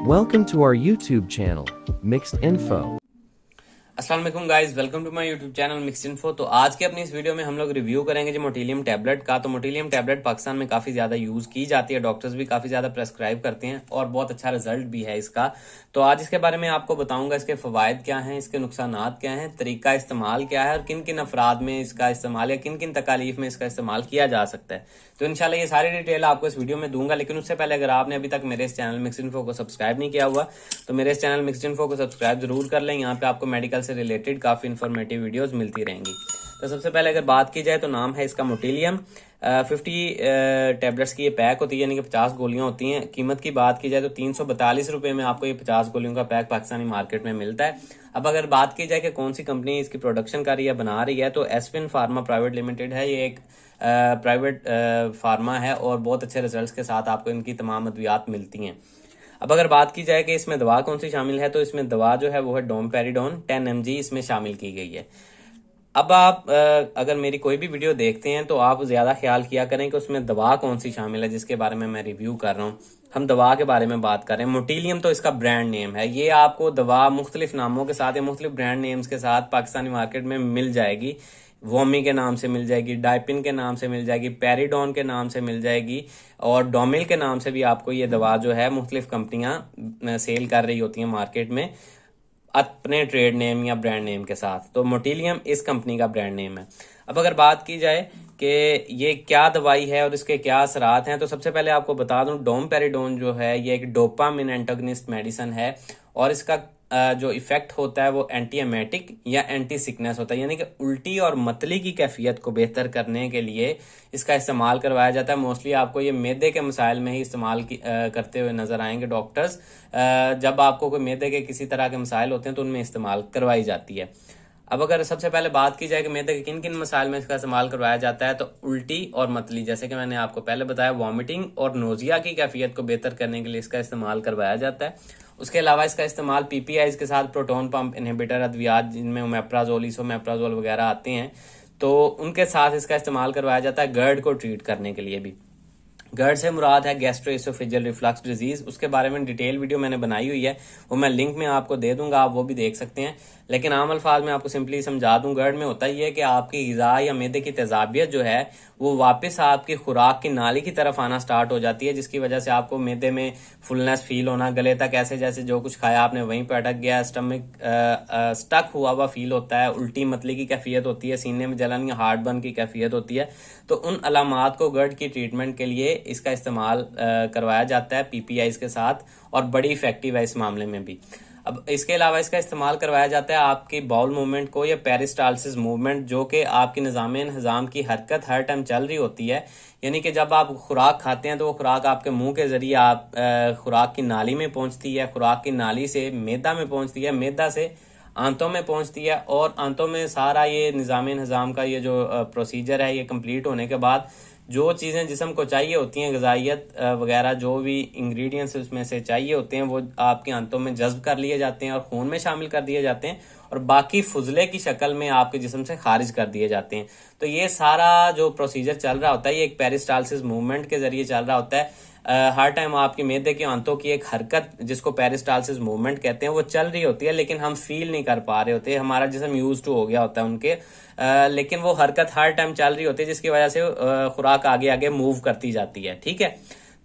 Welcome to our YouTube channel, Mixed Info. अस्सलाम वालेकुम guys, welcome to my YouTube channel mixed info. तो आज के अपनी इस वीडियो में हम लोग रिव्यू करेंगे जो मोटिलियम टैबलेट का। तो मोटिलियम टैबलेट पाकिस्तान में काफी ज्यादा यूज की जाती है, डॉक्टर्स भी काफी ज्यादा प्रेस्क्राइब करते हैं और बहुत अच्छा रिजल्ट भी है इसका। तो आज इसके बारे में आपको बताऊंगा इसके फवायद क्या हैं, इसके नुकसानात क्या हैं, तरीका इस्तेमाल क्या है और किन किन अफराद में इसका इस्तेमाल या किन किन तकालीफ में इसका इस्तेमाल किया जा सकता है। तो इंशाल्लाह ये सारी डिटेल आपको इस वीडियो में दूंगा, लेकिन उससे पहले अगर आपने अभी तक मेरे इस चैनल मिक्स्ड इन्फो को सब्सक्राइब नहीं किया हुआ तो मेरे इस चैनल मिक्स्ड इन्फो को सब्सक्राइब जरूर कर लें। यहाँ पे आपको मेडिकल से रिलेटेड काफी इन्फॉर्मेटिव वीडियोस मिलती रहेंगी। तो सबसे पहले अगर बात की जाए तो नाम है इसका मोटिलियम। 50 टैबलेट्स की ये पैक होती है, यानी कि 50 गोलियां होती हैं। कीमत की बात की जाए तो 342 रुपए में आपको ये 50 गोलियों का पैक पाकिस्तानी मार्केट में मिलता है। अब अगर बात की जाए कि कौन सी कंपनी इसकी प्रोडक्शन कर रही है, बना रही है, तो एस्पिन फार्मा प्राइवेट लिमिटेड है। ये एक प्राइवेट फार्मा है और बहुत अच्छे रिजल्ट्स के साथ आपको इनकी तमाम अद्वियात मिलती हैं। अब अगर बात की जाए कि इसमें दवा कौन सी शामिल है, तो इसमें दवा जो है वो है डोमपेरिडोन 10 mg इसमें शामिल की गई है। अब आप अगर मेरी कोई भी वीडियो देखते हैं तो आप ज्यादा ख्याल किया करें कि उसमें दवा कौन सी शामिल है जिसके बारे में मैं रिव्यू कर रहा हूँ। हम दवा के बारे में बात कर रहे हैं। मोटिलियम तो इसका ब्रांड नेम है। ये आपको दवा मुख्तलिफ नामों के साथ या मुख्तलिफ ब्रांड नेम्स के साथ पाकिस्तानी मार्केट में मिल जाएगी। वोमी के नाम से मिल जाएगी, डाइपिन के नाम से मिल जाएगी, पेरिडोन के नाम से मिल जाएगी और डोमिल के नाम से भी आपको ये दवा जो है मुख्तलिफ कंपनियां सेल कर रही होती हैं मार्केट में अपने ट्रेड नेम या ब्रांड नेम के साथ। तो मोटिलियम इस कंपनी का ब्रांड नेम है। अब अगर बात की जाए कि ये क्या दवाई है और इसके क्या असरात हैं, तो सबसे पहले आपको बता दूं डोमपेरिडोन जो है ये एक डोपामिन एंटागनिस्ट मेडिसिन है और इसका जो इफेक्ट होता है वो एंटी एमेटिक या एंटी सिकनेस होता है, यानी कि उल्टी और मतली की कैफियत को बेहतर करने के लिए इसका इस्तेमाल करवाया जाता है। मोस्टली आपको ये मैदे के मसाइल में ही इस्तेमाल करते हुए नजर आएंगे डॉक्टर्स। जब आपको कोई मैदे के किसी तरह के मसाइल होते हैं तो उनमें इस्तेमाल करवाई जाती है। अब अगर सबसे पहले बात की जाए कि मैदे के किन किन मसाइल में इसका इस्तेमाल करवाया जाता है, तो उल्टी और मतली, जैसे कि मैंने आपको पहले बताया, वॉमिटिंग और नोजिया की कैफियत को बेहतर करने के लिए इसका इस्तेमाल करवाया जाता है। उसके अलावा इसका इस्तेमाल पीपीआईज के साथ, प्रोटॉन पंप इनहिबिटर अद्वियात जिनमें ओमेप्राजोल, इसोमेप्राजोल वगैरह आते हैं, तो उनके साथ इसका इस्तेमाल करवाया जाता है गर्ड को ट्रीट करने के लिए भी। गर्ड से मुराद है गैस्ट्रोएसोफेजियल रिफ्लक्स डिजीज। उसके बारे में डिटेल वीडियो मैंने बनाई हुई है, वो मैं लिंक में आपको दे दूंगा, आप वो भी देख सकते हैं। लेकिन आम अल्फाज में आपको सिंपली समझा दूं, गर्ड में होता ही है कि आपकी ग़िज़ा या मैदे की तेजाबियत जो है वो वापस आपकी खुराक की नाली की तरफ आना स्टार्ट हो जाती है, जिसकी वजह से आपको मैदे में फुलनेस फील होना, गले तक ऐसे जैसे जो कुछ खाया आपने वहीं पे अटक गया, स्टमक स्टक हुआ फील होता है, उल्टी मतली की कैफियत होती है, सीने में जलन या हार्ट बर्न की कैफियत होती है। तो उन अलामात को गर्ड की ट्रीटमेंट के लिए इसका इस्तेमाल करवाया जाता है पीपीआईज के साथ और बड़ी इफेक्टिव है इस मामले में भी। अब इसके अलावा इसका इस्तेमाल करवाया जाता है आपकी बाउल मूवमेंट को या पेरिस्टालसिस मूवमेंट, जो कि आपकी निज़ाम की हरकत हर टाइम चल रही होती है। यानी कि जब आप खुराक खाते हैं तो वो खुराक आपके मुंह के जरिए आप खुराक की नाली में पहुंचती है, खुराक की नाली से मैदा में पहुंचती है, मैदा से आंतों में पहुंचती है और आंतों में सारा ये निज़ाम का ये जो प्रोसीजर है ये कंप्लीट होने के बाद जो चीजें जिस्म को चाहिए होती हैं, ग़िज़ाइयत वगैरह जो भी इंग्रेडिएंट्स उसमें से चाहिए होते हैं, वो आपके आंतों में जज्ब कर लिए जाते हैं और खून में शामिल कर दिए जाते हैं और बाकी फुजले की शक्ल में आपके जिस्म से खारिज कर दिए जाते हैं। तो ये सारा जो प्रोसीजर चल रहा होता है ये एक पेरिस्टालसिस मूवमेंट के जरिए चल रहा होता है। हर टाइम आपके मैदे के आंतों की एक हरकत जिसको पेरिस्टालसिस मूवमेंट कहते हैं वो चल रही होती है, लेकिन हम फील नहीं कर पा रहे होते, हमारा जिस्म यूज टू हो गया होता है उनके, लेकिन वो हरकत हर टाइम चल रही होती है जिसकी वजह से खुराक आगे आगे मूव करती जाती है। ठीक है,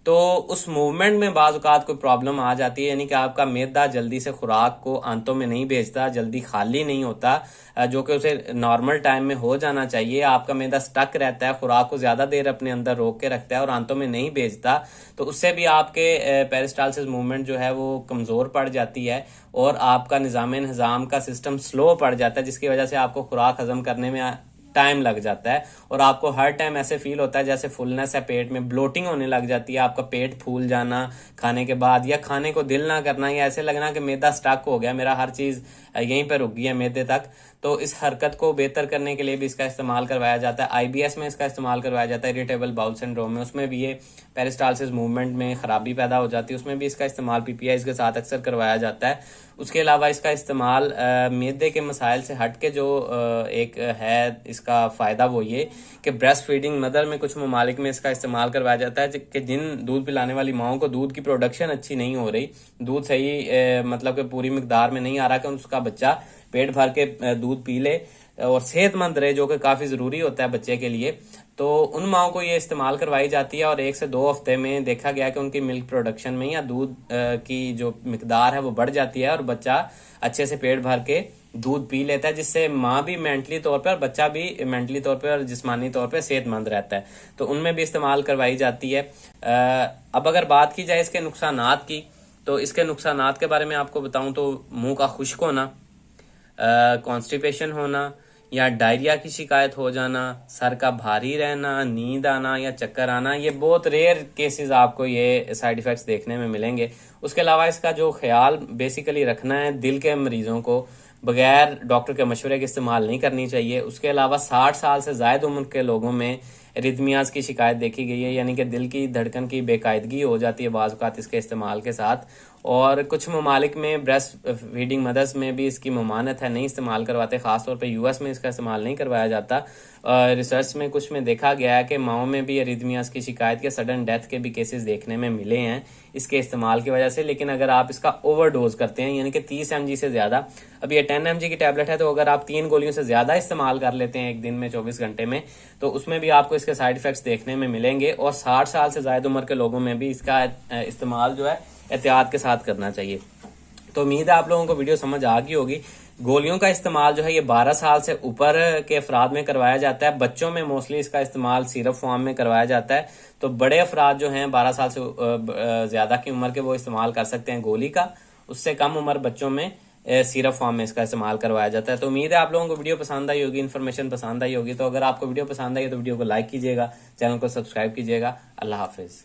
तो उस मूवमेंट में बाज़ औक़ात कोई प्रॉब्लम आ जाती है, यानी कि आपका मैदा जल्दी से खुराक को आंतों में नहीं भेजता, जल्दी खाली नहीं होता, जो कि उसे नॉर्मल टाइम में हो जाना चाहिए। आपका मैदा स्टक रहता है, खुराक को ज्यादा देर अपने अंदर रोक के रखता है और आंतों में नहीं भेजता, तो उससे भी आपके पेरिस्टालसिस मूवमेंट जो है वो कमजोर पड़ जाती है और आपका निज़ाम का सिस्टम स्लो पड़ जाता है, जिसकी वजह से आपको खुराक हजम करने में टाइम लग जाता है और आपको हर टाइम ऐसे फील होता है जैसे फुलनेस है पेट में, ब्लोटिंग होने लग जाती है, आपका पेट फूल जाना खाने के बाद, या खाने को दिल ना करना, या ऐसे लगना कि मैदा स्टक हो गया, मेरा हर चीज यहीं पर रुक गई है मैदे तक। तो इस हरकत को बेहतर करने के लिए भी इसका इस्तेमाल करवाया जाता है। आईबीएस में इसका इस्तेमाल करवाया जाता है, इरिटेबल बाउल सिंड्रोम में, उसमें भी ये पेरिस्टालसिस मूवमेंट में खराबी पैदा हो जाती है, उसमें भी इसका इस्तेमाल पीपीआईज के साथ अक्सर करवाया जाता है। उसके अलावा इसका इस्तेमाल मैदे के मसाइल से हट के जो एक है इसका फायदा वो ये कि ब्रेस्ट फीडिंग मदर में कुछ ममालिक में इसका इस्तेमाल करवाया जाता है कि जिन दूध पिलाने वाली माओं को दूध की प्रोडक्शन अच्छी नहीं हो रही, दूध सही मतलब कि पूरी मिकदार में नहीं आ रहा कि उसका बच्चा पेट भर के दूध पी ले और सेहतमंद रहे, जो कि काफी जरूरी होता है बच्चे के लिए, तो उन माओं को ये इस्तेमाल करवाई जाती है। और 1 से 2 हफ्ते में देखा गया कि उनकी मिल्क प्रोडक्शन में या दूध की जो मिकदार है वो बढ़ जाती है और बच्चा अच्छे से पेट भर के दूध पी लेता है, जिससे माँ भी मेंटली तौर पर और बच्चा भी मेंटली तौर पर और जिस्मानी तौर पर सेहतमंद रहता है। तो उनमें भी इस्तेमाल करवाई जाती है। अब अगर बात की जाए इसके नुकसानात की, तो इसके नुकसानात के बारे में आपको बताऊं तो मुंह का खुश्क होना, कॉन्स्टिपेशन होना या डायरिया की शिकायत हो जाना, सर का भारी रहना, नींद आना या चक्कर आना, ये बहुत रेयर केसेस आपको ये साइड इफेक्ट्स देखने में मिलेंगे। उसके अलावा इसका जो ख्याल बेसिकली रखना है, दिल के मरीजों को बगैर डॉक्टर के मशवरे के इस्तेमाल नहीं करनी चाहिए। उसके अलावा 60 साल से ज्यादा उम्र के लोगों में रिदमियाज की शिकायत देखी गई है, यानी कि दिल की धड़कन की बेकायदगी हो जाती है बाज़ औक़ात इसके इस्तेमाल के साथ। और कुछ ममालिक में ब्रेस्ट फीडिंग मदर्स में भी इसकी ममानत है, नहीं इस्तेमाल करवाते, खासतौर पे यूएस में इसका इस्तेमाल नहीं करवाया जाता। रिसर्च में कुछ में देखा गया है कि माओं में भी रिदमियाज की शिकायत के सडन डेथ के भी केसेस देखने में मिले हैं इसके इस्तेमाल की वजह से। लेकिन अगर आप इसका ओवरडोज करते हैं, यानी कि 30 mg से ज्यादा, अब ये 10 mg की टैबलेट है, तो अगर आप 3 गोलियों से ज्यादा इस्तेमाल कर लेते हैं एक दिन में 24 घंटे में, तो उसमें भी आपको इसके साइड इफेक्ट्स देखने में मिलेंगे। और 60 साल से ज्यादा उम्र के लोगों में भी इसका इस्तेमाल जो है एहतियात के साथ करना चाहिए। तो उम्मीद है आप लोगों को वीडियो समझ आ गई होगी। गोलियों का इस्तेमाल जो है ये 12 साल से ऊपर के अफराद में करवाया जाता है। बच्चों में मोस्टली इसका इस्तेमाल सिरप फॉर्म में करवाया जाता है। तो बड़े अफराद जो हैं 12 साल से ज्यादा की उम्र के, वो इस्तेमाल कर सकते हैं गोली का। उससे कम उम्र बच्चों में सिरप फॉर्म में इसका इस्तेमाल करवाया जाता है। तो उम्मीद है आप लोगों को वीडियो पसंद आई होगी, इन्फॉर्मेशन पसंद आई होगी। तो अगर आपको वीडियो पसंद आई तो वीडियो को लाइक कीजिएगा, चैनल को सब्सक्राइब कीजिएगा। अल्लाह हाफिज।